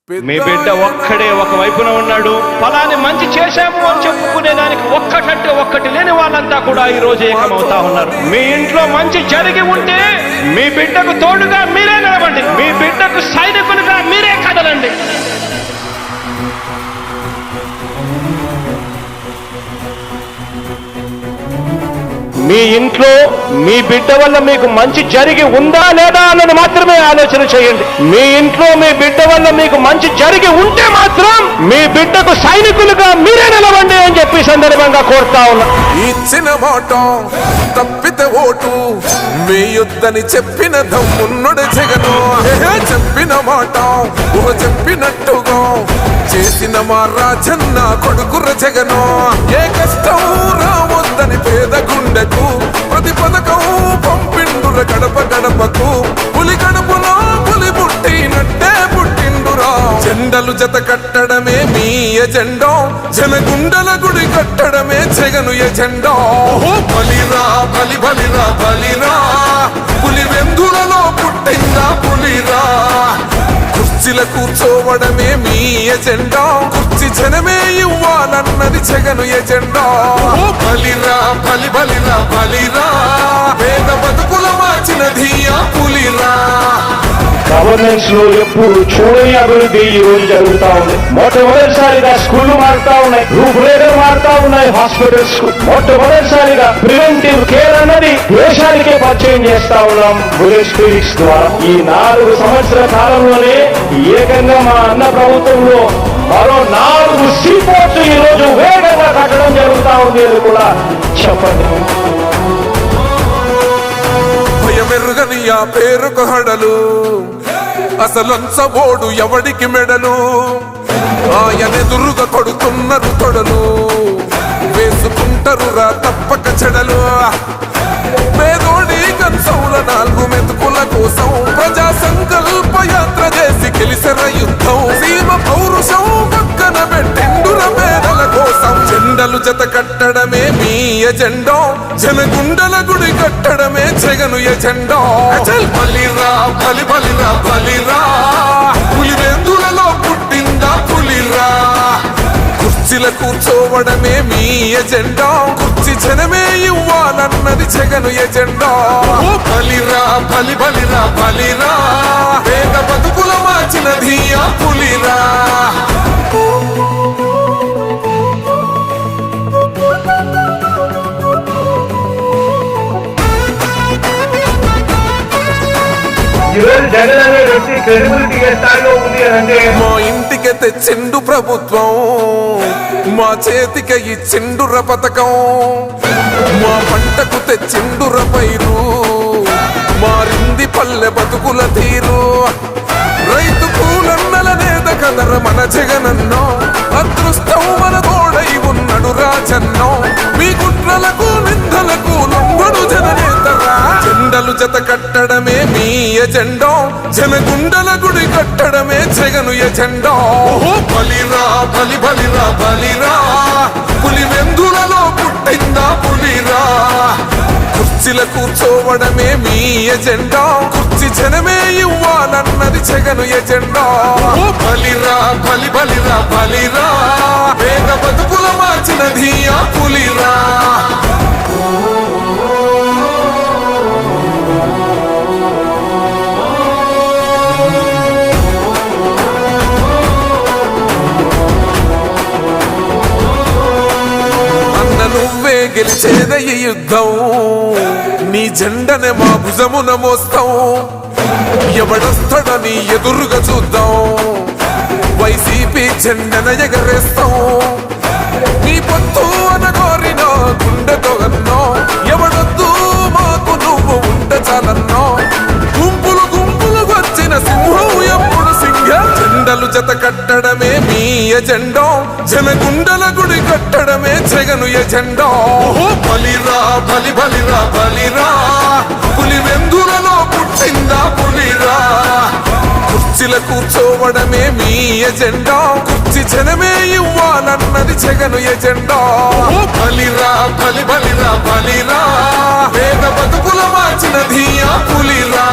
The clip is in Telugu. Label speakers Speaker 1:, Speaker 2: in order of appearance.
Speaker 1: మీ బిడ్డ ఒక్కడే ఒక వైపున ఉన్నాడు. ఫలాన్ని మంచి చేశాము అని చెప్పుకునేదానికి ఒక్కటంటే ఒక్కటి లేని వాళ్ళంతా కూడా ఈ రోజు ఏకమవుతా ఉన్నారు. మీ ఇంట్లో మంచి జరిగి ఉంటే మీ బిడ్డకు తోడుగా మీరే నిలబండి, మీ బిడ్డకు సైనికులుగా మీరే కదలండి. మీ ఇంట్లో మీ బిడ్డ వల్ల మీకు మంచి జరిగి ఉందా లేదా అన్నది మాత్రమే ఆలోచన చేయండి. మీ ఇంట్లో మీ బిడ్డ వల్ల మీకు మంచి జరిగి ఉంటే మాత్రం మీ బిడ్డకు సైనికులుగా మీరే నిలవండి అని చెప్పి సందర్భంగా కోరుతా ఉన్నా.
Speaker 2: ఇచ్చిన మాట తప్పితే ఓటు మీ యుద్ధని చెప్పిన దమ్మున్నడు జగను. చెప్పిన మాట చెప్పినట్టుగా చేసిన మా రాజన్న కొడుకుర జగను. ఏ కష్టం రావద్దని పేద గుండెకు ప్రతి పథకం పంపిండుర గడప గడపకు. పులి గడపలో పులి పుట్టినట్టే పుట్టిండురా. జెండలు జత కట్టడమే మీ ఎజెండా, జనగుండల గుడి కట్టడమే జగను ఎజెండా. బలిరా బలి బలిరా బలిరా, పులి వెందులలో పుట్టిందా పులిరా. కుర్చీల కూర్చోవడమే మీ ఎజెండా, కుర్చీ జనమే ఇవ్వాలన్నది జగను ఎజెండా. బలిరా బలి బలిరా బలిరా, పేద బతుకుల మార్చినది ఆ పులిరా.
Speaker 1: గవర్నెన్స్ లో ఎప్పుడు చూడని అభివృద్ధి ఈ రోజు జరుగుతా ఉంది. మొట్టమొదటిసారిగా స్కూళ్లు మారుతా ఉన్నాయి, రూపురేఖలు మారుతా ఉన్నాయి. హాస్పిటల్స్ మొట్టమొదటిసారిగా ప్రివెంటివ్ కేర్ అన్నది దేశానికే పరిచయం చేస్తా ఉన్నాం బుల్లెట్ క్లినిక్స్ ద్వారా. ఈ 4 సంవత్సరాల కాలంలోనే ఏకంగా మా అన్న ప్రభుత్వంలో మరో 4 సీపోర్ట్స్ ఈ రోజు వేగంగా కట్టడం జరుగుతా ఉంది అని కూడా చెప్పండి.
Speaker 2: భయమెరుగని ఆ పేరుకు హడలు, అసలంచబోడు ఎవడికి మెడలు. ఆయనెదురుగా కొడుతున్నారు తొడలు, వేసుకుంటారు రా తప్పక చెడలు. పేదోడి కంచంల 4 మెతుకుల కోసం ప్రజా సంకల్ప యాత్ర చేసి గెలిసిన యుద్ధం. సీమ పౌరుషం పక్కన పెట్టిండుర పేదల కోసం. జెండలు జత కట్టడమే మీ ఎజెండా, జనగుండల గుడి కట్టడమే జగను ఎజెండా. బలిరా బలి బలిరా బలిరా, పులి వెందులలో పుట్టిందా పులిరా. కుర్చీల కూర్చోవడమే మీ ఎజెండా, కుర్చీ జనమే ఇవ్వాలన్నది జగను ఎజెండా. బలిరా బలి బలిరా బలిరా, పేద బతుకుల మార్చినది ఆ పులిరా.
Speaker 1: జగన్ అనే వ్యక్తి క్రెడిబిలిటీ ఏ స్థాయిలో ఉంది అంటే
Speaker 2: మా ఇంటికి తెచ్చిండు ప్రభుత్వం, మా చేతికి ఇచ్చిండుర పథకం. మా పంటకు తెచ్చిండుర పైరు, మారింది పల్లె బతుకుల తీరు. రైతు కూలన్నల నేత కదర మన జగనన్నో, అదృష్టం మన తోడై ఉన్నడు రాజన్నో. మీ కుట్రలకు నిందలకు లొంగడు జననేతరా. జెండలు జత కట్టడమే మీ ఎజెండా, జనగుండల గుడి కట్టడమే జగను ఎజెండా. బలిరా బలి బలిరా బలిరా, పులి వెందులలో పుట్టిందా పులిరా. కుర్చీల కూర్చోవడమే మీ ఎజెండా, కుర్చీ జనమే ఇవ్వాలన్నది జగను ఎజెండా. బలిరా బలి బలిరా బలిరా, పేద బతుకుల మార్చినది ఆ పులిరా. నువ్వే గెలిచేద ఈ యుద్ధం, నీ జెండనే మా భుజమున మోస్తాం. ఎవడొస్తాడని ఎదురుగా చూద్దాం, వైసీపీ జెండన ఎగరేస్తాం. నీ పొత్తు అనగోరిన గుండెతో అన్నో, ఎవడొద్దు మాకు నువ్వు ఉండ చాలన్నో. గుంపులు గుంపులు వచ్చిన సింహం ఎప్పుడు సింహ. జెండలు జత కట్టడమే మీ ఎజెండా, జనగుండల గుడి కట్టడమే జగను ఎజెండా. బలిరా బలి బలిరా బలిరా, పులి వెందులలో పుట్టిందా పులిరా. కుర్చీల కూర్చోవడమే మీ ఎజెండా, కుర్చీ జనమే ఇవ్వాలన్నది జగను ఎజెండా. బలిరా బలి బలిరా బలిరా, పేద బతుకుల మార్చినది ఆ పులిరా.